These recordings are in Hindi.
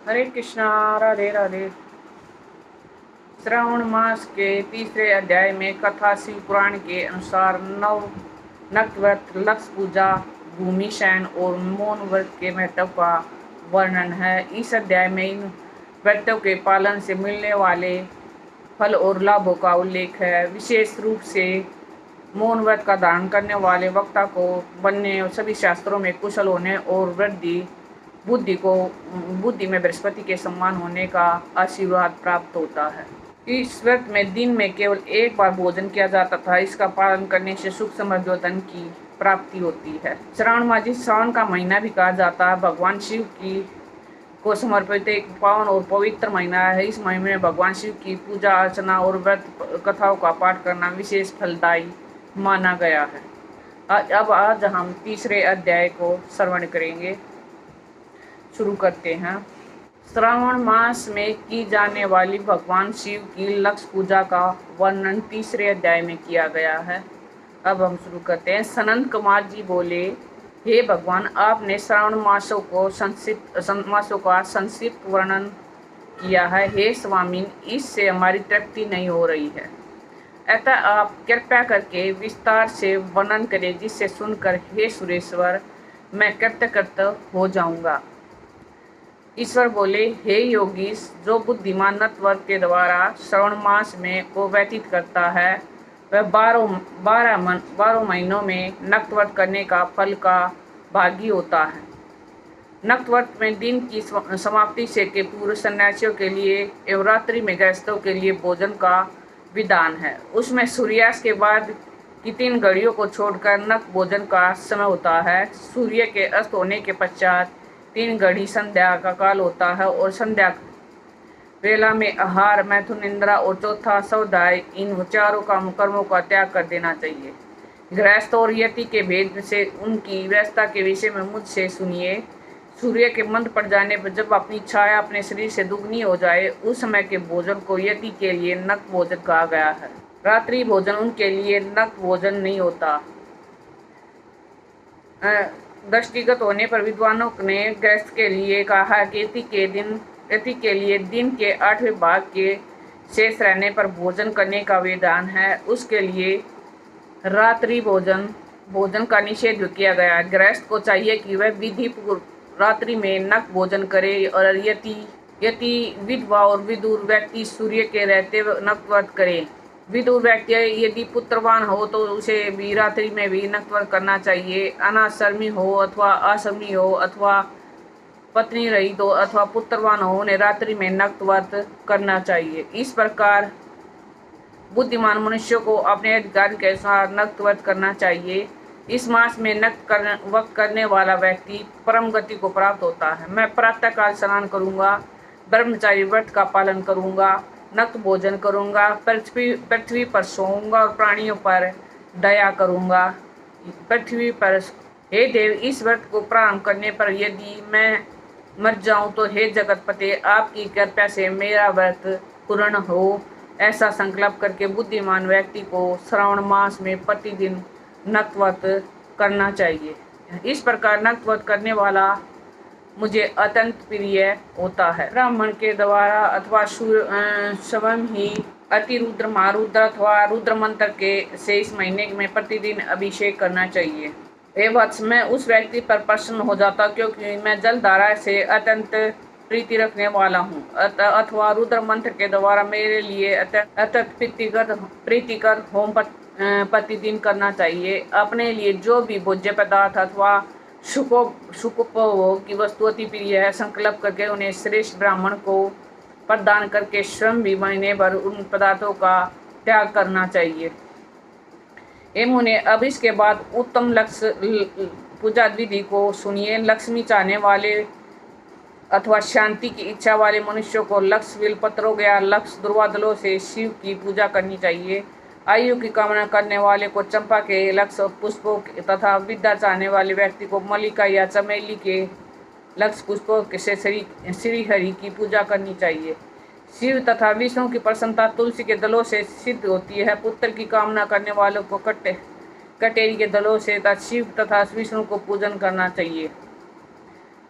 हरे कृष्णा। राधे राधे। श्रावण मास के तीसरे अध्याय में कथा शिव पुराण के अनुसार नव नक्तव्रत, लक्ष्य पूजा, भूमि शयन और मौन व्रत के महत्व का वर्णन है। इस अध्याय में इन व्रतों के पालन से मिलने वाले फल और लाभों का उल्लेख है। विशेष रूप से मौन व्रत का धारण करने वाले वक्ता को बनने और सभी शास्त्रों में कुशल होने और बुद्धि में बृहस्पति के सम्मान होने का आशीर्वाद प्राप्त होता है। इस व्रत में दिन में केवल एक बार भोजन किया जाता था। इसका पालन करने से सुख समृद्धि और धन की प्राप्ति होती है। श्रावण मास जिसे सावन का महीना भी कहा जाता है, भगवान शिव की को समर्पित एक पावन और पवित्र महीना है। इस महीने में भगवान शिव की पूजा अर्चना और व्रत कथाओं का पाठ करना विशेष फलदायी माना गया है। आज हम तीसरे अध्याय को श्रवण करेंगे। शुरू करते हैं। श्रावण मास में की जाने वाली भगवान शिव की लक्ष्य पूजा का वर्णन तीसरे अध्याय में किया गया है। अब हम शुरू करते हैं। सनंत कुमार जी बोले, हे भगवान, आपने श्रावण मासों का संक्षिप्त वर्णन किया है। हे स्वामी, इससे हमारी तृप्ति नहीं हो रही है, अतः आप कृपया करके विस्तार से वर्णन करें, जिससे सुनकर हे सुरेश्वर मैं कृतकृत हो जाऊंगा। ईश्वर बोले, हे योगी, जो बुद्धिमान नटवर के द्वारा श्रावण मास में को व्यतीत करता है, वह 12 महीनों में नक्तव्रत करने का फल का भागी होता है। नक्तव्रत में दिन की समाप्ति से के पूर्व सन्यासियों के लिए एवं रात्रि में गृहस्थों के लिए भोजन का विधान है। उसमें सूर्यास्त के बाद की 3 घड़ियों को छोड़कर नक्त भोजन का समय होता है। सूर्य के अस्त होने के पश्चात 3 घड़ी संध्या का काल होता है और संध्या वेला में आहार, मैथुन, निंद्रा और चौथा स्वाध्याय, इन चारों कर्मों का त्याग कर देना चाहिए। गृहस्थ और यति के भेद से उनकी व्यवस्था के विषय में मुझसे सुनिए। सूर्य के मंद पड़ जाने पर जब अपनी छाया अपने शरीर से दुगनी हो जाए, उस समय के भोजन को यति के लिए नक्त भोजन कहा गया है। रात्रि भोजन उनके लिए नक्त भोजन नहीं होता। दृष्टिगत होने पर विद्वानों ने गृहस्थ के लिए कहा है कि यति के लिए दिन के 8वें भाग के शेष रहने पर भोजन करने का विधान है। उसके लिए रात्रि भोजन का निषेध किया गया है। गृहस्थ को चाहिए कि वह विधि पूर्वक रात्रि में नक्त भोजन करे और यति विधवा और विदुर व्यक्ति सूर्य के रहते नक्तव्रत करे। विदुर व्यक्ति यदि पुत्रवान हो तो उसे भी रात्रि में भी नक्तव्रत करना चाहिए। अनाश्रमी हो अथवा आश्रमी हो अथवा पत्नी रहित हो अथवा पुत्रवान हो, उन्हें रात्रि में नक्तव्रत करना चाहिए। इस प्रकार बुद्धिमान मनुष्यों को अपने अधिकार के अनुसार नक्तव्रत करना चाहिए। इस मास में वक्त करने वाला व्यक्ति परम गति को प्राप्त होता है। मैं प्रातःकाल स्नान करूंगा, ब्रह्मचारी व्रत का पालन करूंगा, नक्त भोजन करूंगा, पृथ्वी पर सोऊंगा और प्राणियों पर दया करूंगा। पृथ्वी पर, हे देव, इस व्रत को प्रारंभ करने पर यदि मैं मर जाऊं तो हे जगतपते, आपकी कृपा से मेरा व्रत पूर्ण हो, ऐसा संकल्प करके बुद्धिमान व्यक्ति को श्रावण मास में प्रतिदिन नक्तव्रत करना चाहिए। इस प्रकार नक्तव्रत करने वाला मुझे अत्यंत प्रिय होता है। ब्राह्मण के द्वारा अथवा स्वयं ही अतिरुद्र, महारुद्र अथवा रुद्र मंत्र के से इस महीने में प्रतिदिन अभिषेक करना चाहिए। हे वत्स, मैं उस व्यक्ति पर प्रसन्न हो जाता क्योंकि मैं जलधारा से अत्यंत प्रीति रखने वाला हूँ। अथवा रुद्र मंत्र के द्वारा मेरे लिए अत्यंत प्रीतिकर होम प्रतिदिन करना चाहिए। अपने लिए जो भी भोज्य पदार्थ अथवा सुखोपभोग की वस्तु अति प्रिय है, संकल्प करके उन्हें श्रेष्ठ ब्राह्मण को प्रदान करके स्वयं भी महीने भर उन पदार्थों का त्याग करना चाहिए। मुने, अब इसके बाद उत्तम लक्ष्य पूजा विधि को सुनिए। लक्ष्मी चाहने वाले अथवा शांति की इच्छा वाले मनुष्यों को लक्ष्य बिलपत्रों या लक्ष्य दुर्वादलों से शिव की पूजा करनी चाहिए। आयु की कामना करने वाले को चंपा के लक्ष्य पुष्पों तथा विद्या चाहने वाले व्यक्ति को मल्लिका या चमेली के लक्ष्य पुष्पों से श्री हरि की पूजा करनी चाहिए। शिव तथा विष्णु की प्रसन्नता तुलसी के दलों से सिद्ध होती है। पुत्र की कामना करने वालों को कटेरी के दलों से शिव तथा विष्णु को पूजन करना चाहिए।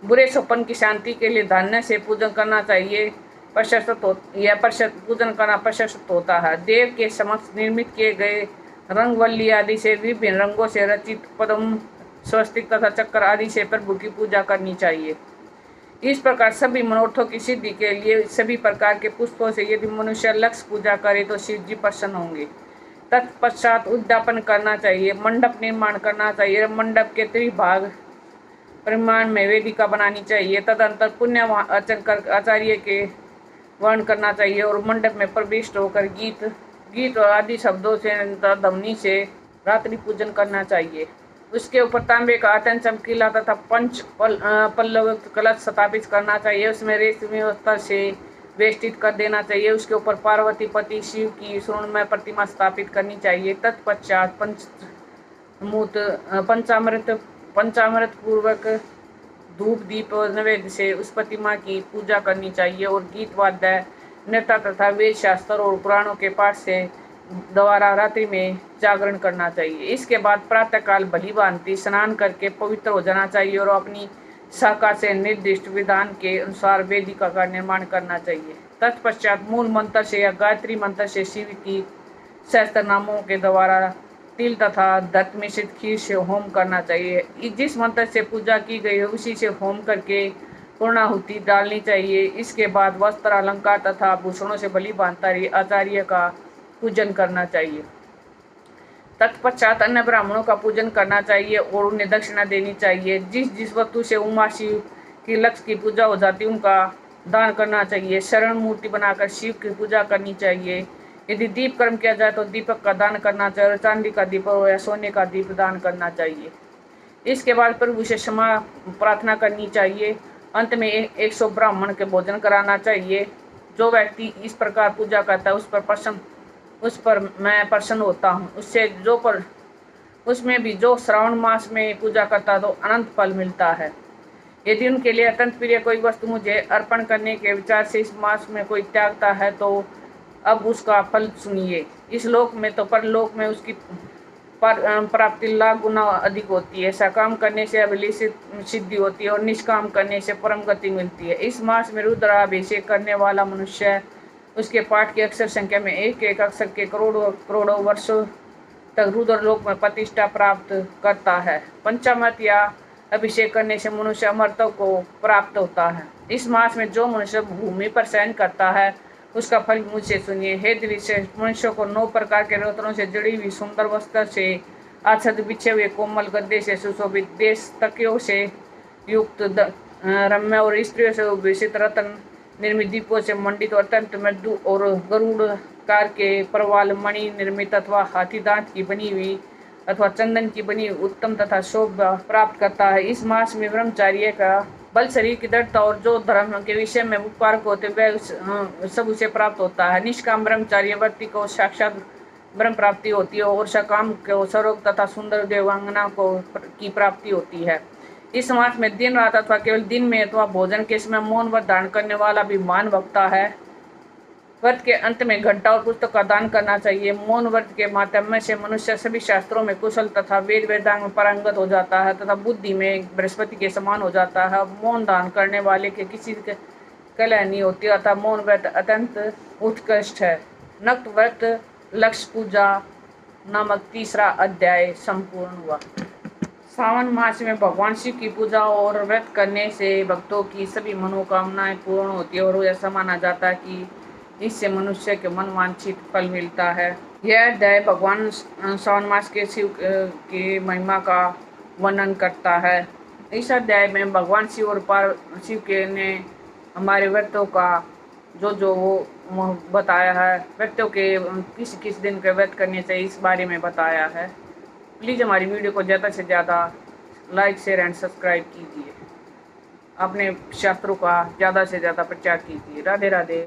बुरे स्वप्न की शांति के लिए धान्य से पूजन करना चाहिए। पूजन करना प्रशस्त होता है। देव के समक्ष निर्मित किए गए रंगवल्ली आदि से विभिन्न रंगों से रचित पद्म, स्वस्तिक तथा चक्र आदि से प्रभु की पूजा करनी चाहिए। इस प्रकार सभी मनोरथों की सिद्धि के लिए सभी प्रकार के पुष्पों से यदि मनुष्य लक्ष्य पूजा करे तो शिव जी प्रसन्न होंगे। तत्पश्चात उद्यापन करना चाहिए, मंडप निर्माण करना चाहिए। मंडप के त्रिभाग परिमाण में वेदिका बनानी चाहिए। तदंतर पुण्य अर्चन कर आचार्य के वर्ण करना चाहिए और मंडप में प्रविष्ट होकर गीत और आदि शब्दों से ध्वनि से रात्रि पूजन करना चाहिए। उसके ऊपर तांबे का अत्यंत चमकीला तथा पल्लव कलश स्थापित करना चाहिए। उसमें रेशमी वस्त्र से वेष्टित कर देना चाहिए। उसके ऊपर पार्वती पति शिव की स्वर्णमय प्रतिमा स्थापित करनी चाहिए। तत्पश्चात पंचामृत पूर्वक धूप दीप और नैवेद्य से उस प्रतिमा की पूजा करनी चाहिए और गीत वाद्य नृत्य तथा वेद शास्त्र और पुराणों के पाठ से द्वारा रात्रि में जागरण करना चाहिए। इसके बाद प्रातःकाल भली भांति स्नान करके पवित्र हो जाना चाहिए और अपनी शाखा से निर्दिष्ट विधान के अनुसार वेदिका का निर्माण करना चाहिए। तत्पश्चात मूल मंत्र से या गायत्री मंत्र से शिव की सहस्त्र नामों के द्वारा तिल तथा दत्त मिश्रित खीर से होम करना चाहिए। जिस मंत्र से पूजा की गई है उसी से होम करके पूर्णाहुति डालनी चाहिए। इसके बाद वस्त्र अलंकार तथा आभूषणों से भली भांति आचार्य का पूजन करना चाहिए। तत्पश्चात अन्य ब्राह्मणों का पूजन करना चाहिए और उन्हें दक्षिणा देनी चाहिए। जिस वस्तु से उमा शिव की लक्ष्य की पूजा हो जाती है उनका दान करना चाहिए। शरण मूर्ति बनाकर शिव की पूजा करनी चाहिए। यदि दीप कर्म किया जाए तो दीपक का दान करना चाहिए और चांदी का दीप हो या सोने का दीप दान करना चाहिए। इसके बाद प्रभु से क्षमा प्रार्थना करनी चाहिए। अंत में 100 ब्राह्मण के भोजन कराना चाहिए। जो व्यक्ति इस प्रकार पूजा करता है उस पर मैं प्रसन्न होता हूँ। उसमें भी जो श्रावण मास में पूजा करता है तो अनंत फल मिलता है। यदि उनके लिए अत्यंत प्रिय कोई वस्तु मुझे अर्पण करने के विचार से इस मास में कोई त्यागता है तो अब उसका फल सुनिए। इस लोक में तो परलोक में उसकी प्राप्ति लाख गुना अधिक होती है। सकाम करने से अभिलाषित सिद्धि होती है और निष्काम करने से परम गति मिलती है। इस मास में रुद्राभिषेक करने वाला मनुष्य उसके पाठ की अक्षर संख्या में एक अक्षर के करोड़ों वर्षों तक रुद्र लोक में प्रतिष्ठा प्राप्त करता है। पंचामृत या अभिषेक करने से मनुष्य अमरत्व को प्राप्त होता है। इस मास में जो मनुष्य भूमि पर शयन करता है उसका फल मुझसे सुनिए। हे दिलश्रेष्ठ, मनुष्य को 9 प्रकार के रत्नों से जड़ी हुई सुंदर वस्त्र से आच्छाद बिछे हुए कोमल गद्दे से सुशोभित देश तकियों से युक्त रम्य और स्त्रियों से विषित रत्न निर्मित दीपों से मंडित और अत्यंत मृदु और गरुड़ कार के प्रवाल मणि निर्मित अथवा हाथी दांत की बनी हुई अथवा चंदन की बनी उत्तम तथा शोभा प्राप्त करता है। इस मास में ब्रह्मचार्य का बल, शरीर की दृढ़ता और जो धर्म के विषय में उपकारक होते वह सब उसे प्राप्त होता है। निष्काम ब्रह्मचार्य व्यक्ति को साक्षात ब्रह्म प्राप्ति होती है और सकाम को स्वरूप तथा सुंदर देवांगना की प्राप्ति होती है। इस मास में दिन रात अथवा केवल दिन में अथवा भोजन के समय मौन व्रत धारण करने वाला भी महान भक्ता है। व्रत के अंत में घंटा और पुस्तक का दान करना चाहिए। मौन व्रत के माध्यम से मनुष्य सभी शास्त्रों में कुशल तथा वेदांग में पारंगत हो जाता है तथा बुद्धि में बृहस्पति के समान हो जाता है। मौन दान करने वाले के किसी कलह नहीं होती अतः मौन व्रत अत्यंत उत्कृष्ट है। नक्त व्रत लक्ष्य पूजा नामक 3रा अध्याय संपूर्ण हुआ। सावन मास में भगवान शिव की पूजा और व्रत करने से भक्तों की सभी मनोकामनाएं पूर्ण होती है और ऐसा माना जाता है कि इससे मनुष्य के मनवांछित फल मिलता है। यह अध्याय भगवान सावन मास के शिव की महिमा का वर्णन करता है। इस अध्याय में भगवान शिव और शिव के ने हमारे व्रतों का जो वो बताया है। व्रतों के किस दिन के व्रत करने से इस बारे में बताया है। प्लीज़ हमारी वीडियो को ज़्यादा से ज़्यादा लाइक शेयर एंड सब्सक्राइब कीजिए। अपने शास्त्रों का ज़्यादा से ज़्यादा प्रचार कीजिए। राधे राधे।